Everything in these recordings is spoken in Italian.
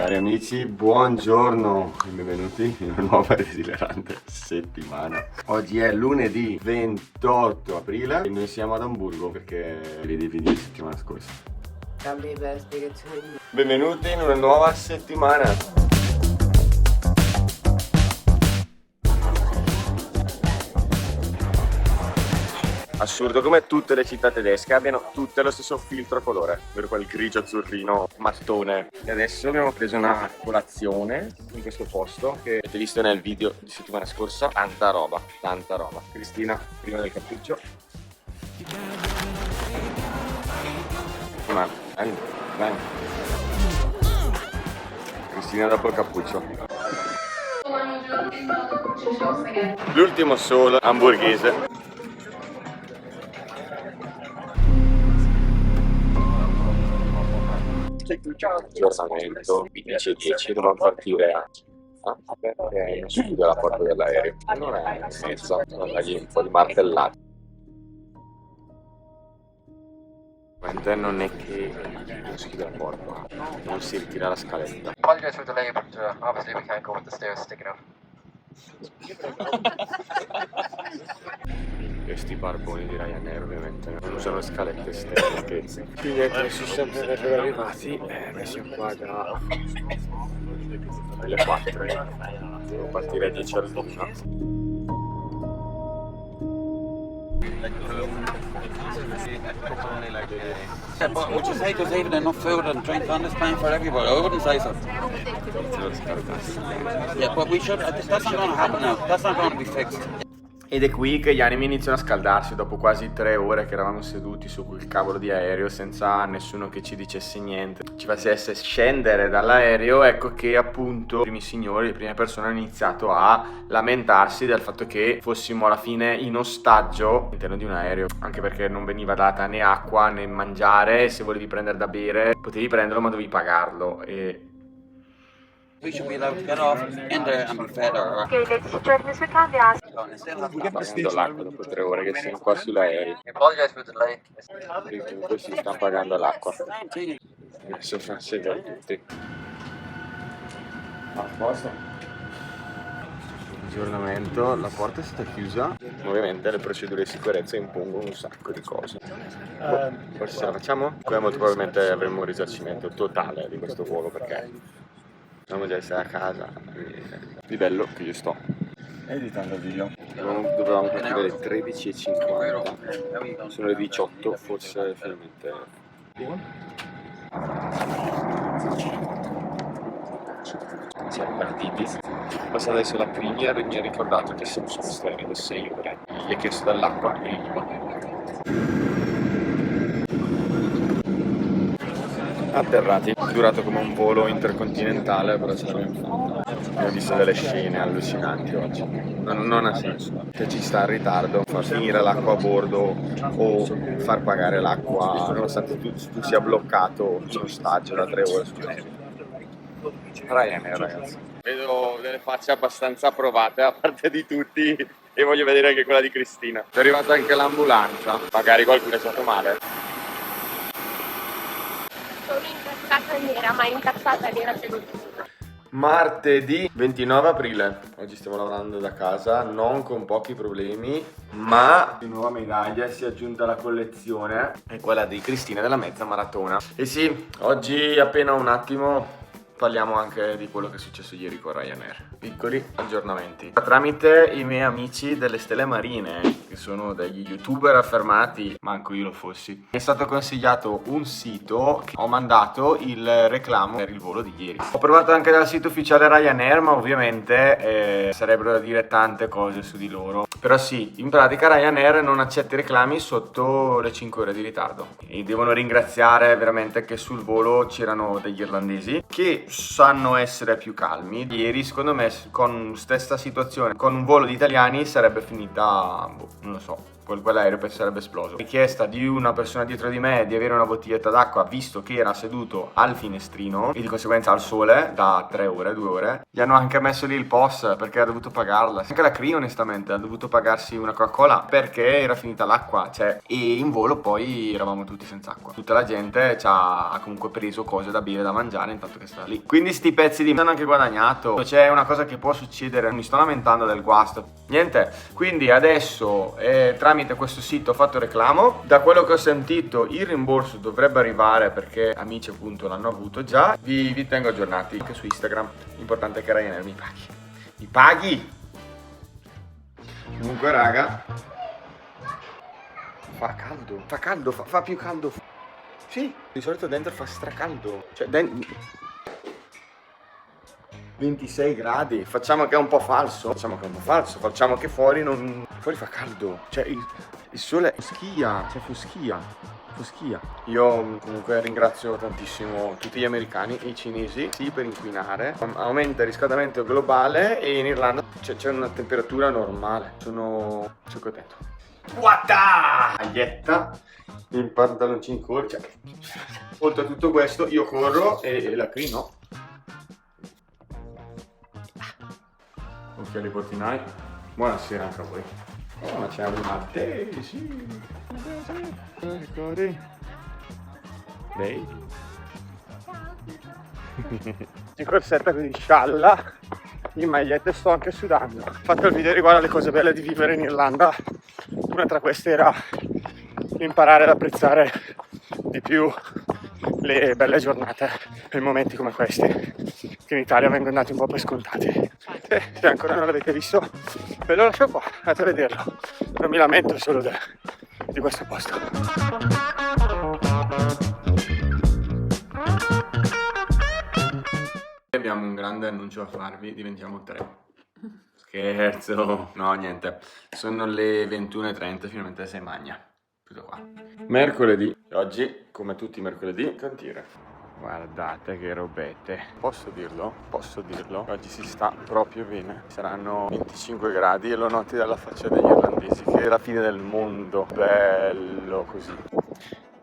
Cari amici, buongiorno e benvenuti in una nuova ed esilerante settimana. Oggi è lunedì 28 aprile e noi siamo ad Amburgo perché vedi i video di settimana scorsa. Benvenuti in una nuova settimana. Assurdo come tutte le città tedesche abbiano tutte lo stesso filtro colore, per quel grigio azzurrino mattone. E adesso abbiamo preso una colazione in questo posto che avete visto nel video di settimana scorsa. Tanta roba, tanta roba. Cristina prima del cappuccio. Vai, vai. Cristina dopo il cappuccio. L'ultimo solo hamburghese. Aggiornamento 15:10, dobbiamo partire perché non si chiude la porta dell'aereo, non è messa, non dargli un po' di martellate. Non è che non si chiude la porta, non si ritira la scaletta. Apologize for the delay, but obviously we can't go with the stairs sticking out. Questi barboni di Ryanair ovviamente non usano le scalette esterne che quindi adesso sempre per arrivati noi siamo qua da le 4 devo partire a 10 all'una. Yeah, but would you say there's even enough food and drink on this plane for everybody? I wouldn't say so. Yeah, but we should. That's not going to happen now. That's not going to be fixed. Ed è qui che gli animi iniziano a scaldarsi dopo quasi 3 ore che eravamo seduti su quel cavolo di aereo senza nessuno che ci dicesse niente, ci facesse scendere dall'aereo. Ecco che appunto i primi signori, le prime persone hanno iniziato a lamentarsi del fatto che fossimo alla fine in ostaggio all'interno di un aereo, anche perché non veniva data né acqua né mangiare, e se volevi prendere da bere potevi prenderlo ma dovevi pagarlo. E We should be allowed to get off in there and be fed or. Okay, ladies and gentlemen, we kindly ask. pagando l'acqua dopo 3 ore che siamo qua sull'aereo. Apologize for the delay. Comunque si sta pagando l'acqua. Adesso fa sedere tutti. A posto. Aggiornamento, la porta è stata chiusa. Ovviamente le procedure di sicurezza impongono un sacco di cose. Forse ce la facciamo? Qui molto probabilmente avremo un risarcimento totale di questo volo perché dobbiamo già essere a casa. Di bello che io sto editando il video. Dovevamo partire alle 13:50. Sono le 18, forse finalmente. Siamo partiti. Passata adesso la Premier mi ha ricordato che siamo su questo aereo da 6 ore. Gli ha chiesto dell'acqua e atterrati, è durato come un volo intercontinentale, però ce l'abbiamo fatta. Abbiamo visto delle scene allucinanti oggi. Non ha senso che ci sta in ritardo far finire l'acqua a bordo o far pagare l'acqua nonostante tu sia bloccato in ostaggio da 3 ore su un aereo. Ryanair, ragazzi. Vedo delle facce abbastanza provate da parte di tutti e voglio vedere anche quella di Cristina. È arrivata anche l'ambulanza, magari qualcuno è stato male. Sono incazzata nera, ma incazzata nera seduta. Martedì 29 aprile, oggi stiamo lavorando da casa, non con pochi problemi, ma di nuova medaglia si è aggiunta alla collezione, è quella di Cristina della mezza maratona. E sì, oggi appena un attimo parliamo anche di quello che è successo ieri con Ryanair. Piccoli aggiornamenti. Tramite i miei amici delle Stelle Marine, che sono degli youtuber affermati, manco io lo fossi, mi è stato consigliato un sito che ho mandato il reclamo per il volo di ieri. Ho provato anche dal sito ufficiale Ryanair, ma ovviamente sarebbero da dire tante cose su di loro. Però sì, in pratica Ryanair non accetta i reclami sotto le 5 ore di ritardo. E devono ringraziare veramente che sul volo c'erano degli irlandesi che sanno essere più calmi. Ieri secondo me con stessa situazione con un volo di italiani sarebbe finita, non lo so, quell'aereo sarebbe esploso. Richiesta di una persona dietro di me di avere una bottiglietta d'acqua, visto che era seduto al finestrino e di conseguenza al sole da 3 ore, 2 ore. Gli hanno anche messo lì il POS perché ha dovuto pagarla. Anche la Cree onestamente ha dovuto pagarsi una Coca-Cola perché era finita l'acqua, cioè, e in volo poi eravamo tutti senza acqua. Tutta la gente ha comunque preso cose da bere, da mangiare intanto che stava lì. Quindi sti pezzi di hanno anche guadagnato. C'è una cosa che può succedere, non mi sto lamentando del guasto, niente. Quindi adesso tramite questo sito ho fatto reclamo. Da quello che ho sentito il rimborso dovrebbe arrivare perché amici appunto l'hanno avuto già. Vi tengo aggiornati anche su Instagram. L'importante è che Ryanair mi paghi. Mi paghi! Comunque raga, fa caldo, fa più caldo. Sì, di solito dentro fa stracaldo. Cioè 26 gradi, facciamo che è un po' falso, facciamo che fuori fuori fa caldo, cioè il sole foschia. Io comunque ringrazio tantissimo tutti gli americani e i cinesi, sì, per inquinare. Aumenta il riscaldamento globale e in Irlanda c'è una temperatura normale. Sono contento. Guarda! Maglietta, in pantaloncini corti, cioè, oltre a tutto questo io corro e la Cree no. Occhiali portinai, buonasera anche a voi. Ma c'è un latte, sì. Ricordi? Lei? In corsetta quindi scialla, in maglietta e sto anche sudando. Ho fatto il video riguardo alle cose belle di vivere in Irlanda. Una tra queste era imparare ad apprezzare di più le belle giornate e momenti come questi che in Italia vengono dati un po' per scontati. Se ancora non l'avete visto ve lo lascio qua, andate a vederlo. Non mi lamento solo di questo posto. Abbiamo un grande annuncio a farvi, diventiamo 3. Scherzo, no niente, sono le 21:30, finalmente si magna. Tutto qua. Mercoledì, oggi come tutti i mercoledì, cantiere. Guardate che robette. Posso dirlo? Posso dirlo? Oggi si sta proprio bene. Saranno 25 gradi e lo noti dalla faccia degli irlandesi che è la fine del mondo. Bello così.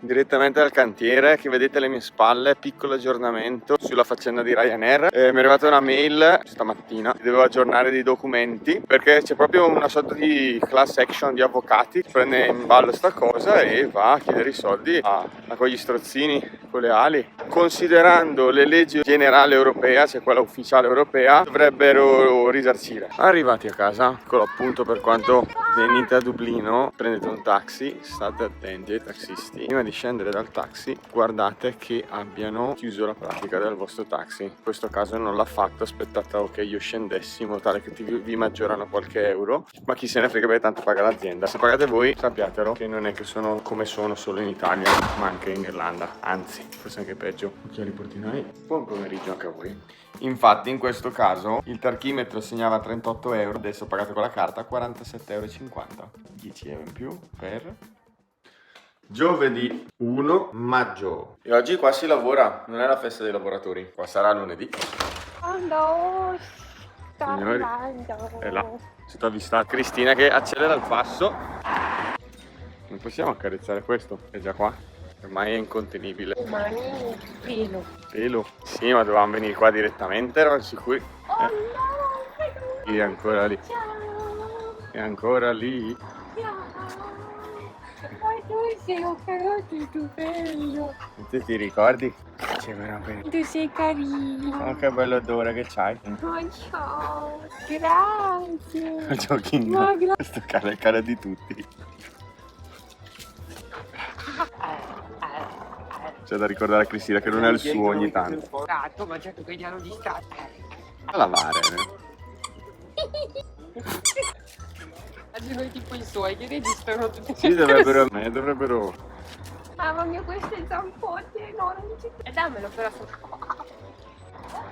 Direttamente dal cantiere che vedete alle mie spalle, piccolo aggiornamento sulla faccenda di Ryanair. Mi è arrivata una mail stamattina, devo aggiornare dei documenti perché c'è proprio una sorta di class action di avvocati che prende in ballo sta cosa e va a chiedere i soldi a quegli strozzini con le ali. Considerando le leggi generali europea, cioè quella ufficiale europea, dovrebbero risarcire. Arrivati a casa, eccolo appunto, per quanto venite a Dublino, prendete un taxi, state attenti ai taxisti. Prima di scendere dal taxi, guardate che abbiano chiuso la pratica del vostro taxi. In questo caso non l'ha fatto, aspettate che io scendessi in modo tale che vi maggiorano qualche euro. Ma chi se ne frega, perché tanto paga l'azienda. Se pagate voi, sappiatelo che non è che sono come sono solo in Italia, ma anche in Irlanda. Anzi, forse anche peggio. Occhiali portinai. Buon pomeriggio anche a voi. Infatti in questo caso il tarchimetro segnava 38 euro, adesso pagate con la carta 47,50 euro. 10 euro in più per giovedì 1 maggio. E oggi qua si lavora, non è la festa dei lavoratori, qua sarà lunedì. Oh no, sta Signori, arrivando. è là, si è avvistata Cristina che accelera il passo. Non possiamo accarezzare questo, è già qua, ormai è incontenibile. Domani pelo. Pelo? Sì, ma dovevamo venire qua direttamente, eravamo sicuri. Oh no, È ancora lì, ciao. è ancora lì. Ciao. Ma tu sei un carotto tu bello. Tu ti ricordi? C'è veramente. Tu sei carino. Oh, che bello odore che c'hai. Oh, ciao. Grazie. Giochi Ma gra- questo cane è il cane di tutti. C'è da ricordare a Cristina che non è il suo ogni tanto. Gatto, ma certo che gli hanno distratto. A lavare. Immagino tipo i suoi che registrano tutte Sì, dovrebbero. Mamma mia, queste zampotte enormi. E dammelo però su.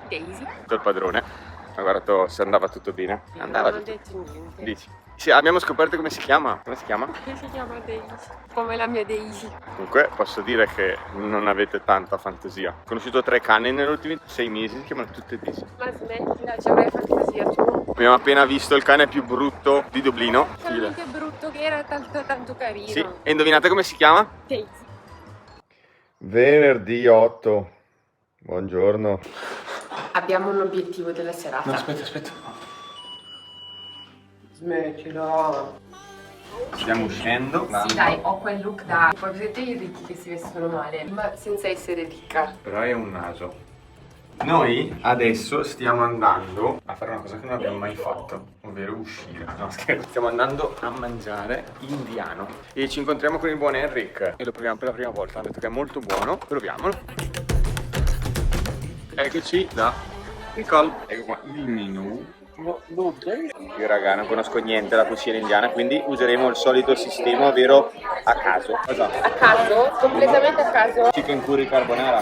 Daisy. Il padrone ha guardato se andava tutto bene. Andava Non ho tutto. detto niente. Dici? Sì, abbiamo scoperto come si chiama. Come si chiama? Si chiama Daisy. Come la mia Daisy. Comunque posso dire che non avete tanta fantasia. Ho conosciuto 3 cani negli ultimi 6 mesi, si chiamano tutte Daisy. Ma smettila, ci avrai fantasia tu. Abbiamo appena visto il cane più brutto di Dublino. Talmente brutto che era tanto carino. Sì, e indovinate come si chiama? Daisy. Venerdì 8. Buongiorno. Abbiamo un obiettivo della serata. No, aspetta. Smettila. Stiamo uscendo. Sì, dai, ho quel look da... Poi vedete i ricchi che si vestono male, ma senza essere ricca. Però è un naso. Noi adesso stiamo andando a fare una cosa che non abbiamo mai fatto, ovvero uscire. No, scherzo. Stiamo andando a mangiare indiano e ci incontriamo con il buon Henrik e lo proviamo per la prima volta. Ha detto che è molto buono, proviamolo. Eccoci da Nicole. Ecco qua il menù. Io raga non conosco niente della cucina indiana, quindi useremo il solito sistema, ovvero a caso. Cosa? A caso? Completamente a caso? Chicken curry carbonara.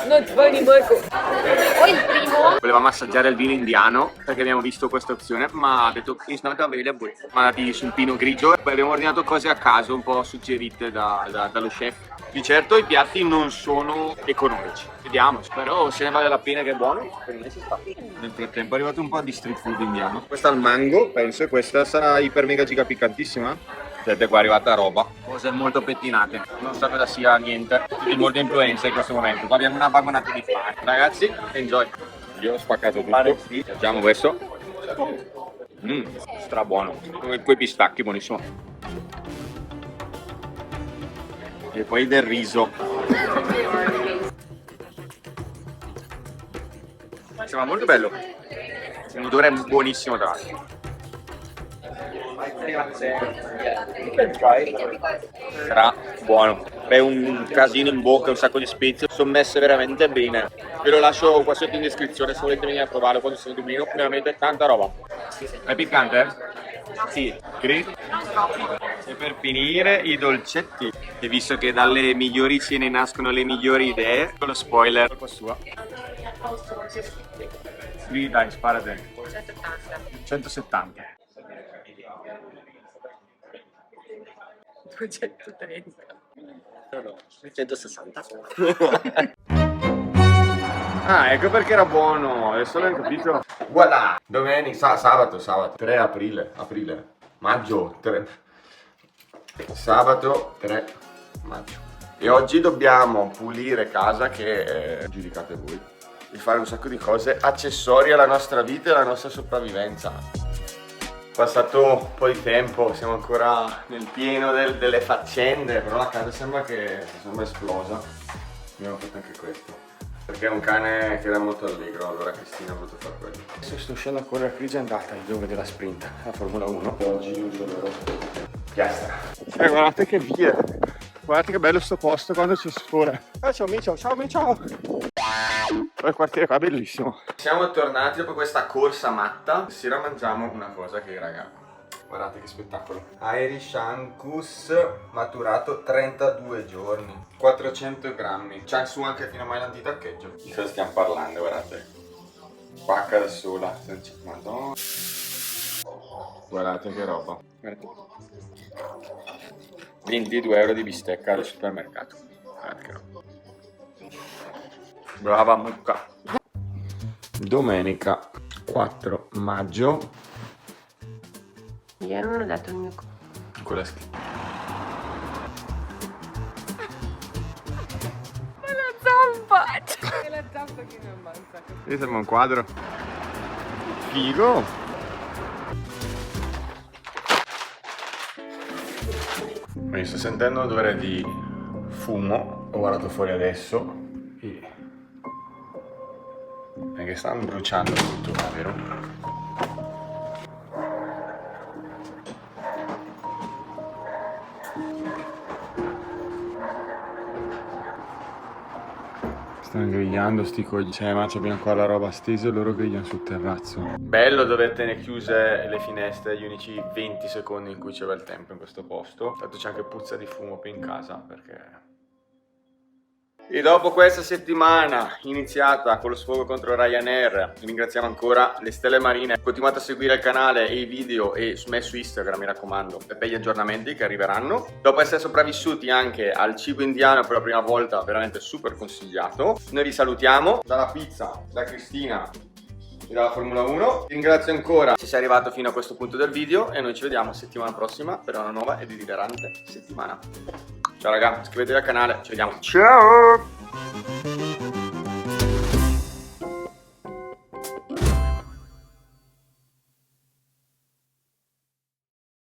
Non ti vuoi Marco. O il primo? Volevamo assaggiare il vino indiano perché abbiamo visto questa opzione, ma ha detto it's not available. Ma andati sul pino grigio e poi abbiamo ordinato cose a caso un po' suggerite dallo chef. Di certo i piatti non sono economici, vediamo, spero se ne vale la pena, che è buono, per me si sta. Nel frattempo è arrivato un po' di street food indiano. Questa al mango, penso, e questa sarà iper mega giga piccantissima. Vedete qua è arrivata roba, cose molto pettinate, non so cosa sia niente, di molta influenza in questo momento. Qua abbiamo una vagonata di pane. Ragazzi, enjoy. Io ho spaccato tutto, mangiamo questo. Stra buono, con quei pistacchi, buonissimo. E poi del riso. Sembra molto bello. Un odore buonissimo tra l'altro. Sarà buono. È un casino in bocca, un sacco di spezie, sono messe veramente bene. Ve lo lascio qua sotto in descrizione se volete venire a provarlo quando siete in Dublino, veramente tanta roba. È piccante? Sì, credo. E per finire i dolcetti. E visto che dalle migliori cene nascono le migliori idee, con lo spoiler, colpa sua. Sì, dai, sparate. 170. 230. No, 160. Ah, ecco perché era buono, adesso l'ho capito. Voilà, domenica, sabato, 3 aprile, maggio, 3. Sabato 3 maggio. E oggi dobbiamo pulire casa che giudicate voi. E fare un sacco di cose accessorie alla nostra vita e alla nostra sopravvivenza. Passato un po' di tempo, siamo ancora nel pieno delle faccende, però la casa sembra esplosa. Abbiamo fatto anche questo. Perché è un cane che era molto allegro, allora Cristina ha voluto fare quello. Adesso sto uscendo a correre a Crigi, è andata il giorno della sprint, la Formula 1. Oggi è un giorno piastra. Guardate che via! Guardate che bello sto posto quando ci sfora. Ciao Micio, ciao Micio! Il quartiere qua è bellissimo. Siamo tornati dopo questa corsa matta. Stasera mangiamo una cosa che, raga, guardate che spettacolo. Irish Angus maturato 32 giorni, 400 grammi. C'è su anche fino a mai l'antitaccheggio. Di cosa stiamo parlando, guardate. Pacca da sola. Madonna. Guardate che roba. Guardate. 22 euro di bistecca al supermercato. Guardate che roba. Brava mucca. Domenica 4 maggio. Io non ho dato il mio... Quella schifo. È la zampa! È la zampa che mi ammazza. Qui sembra un quadro. Figo. Mi sto sentendo odore di fumo. Ho guardato fuori adesso e... perché stanno bruciando tutto, vero? Stanno grigliando sti coglioni. Cioè, ma abbiamo qua la roba stesa e loro grigliano sul terrazzo. Bello dover tenere chiuse le finestre gli unici 20 secondi in cui c'era il tempo in questo posto. Tanto c'è anche puzza di fumo qui in casa perché E dopo questa settimana iniziata con lo sfogo contro Ryanair, ringraziamo ancora le stelle marine. Continuate a seguire il canale e i video e su me su Instagram, mi raccomando, per gli aggiornamenti che arriveranno. Dopo essere sopravvissuti anche al cibo indiano per la prima volta, veramente super consigliato. Noi vi salutiamo dalla pizza, da Cristina e dalla Formula 1. Vi ringrazio ancora se sei arrivato fino a questo punto del video e noi ci vediamo settimana prossima per una nuova ed esilarante settimana. Ciao raga, iscrivetevi al canale, ci vediamo. Ciao!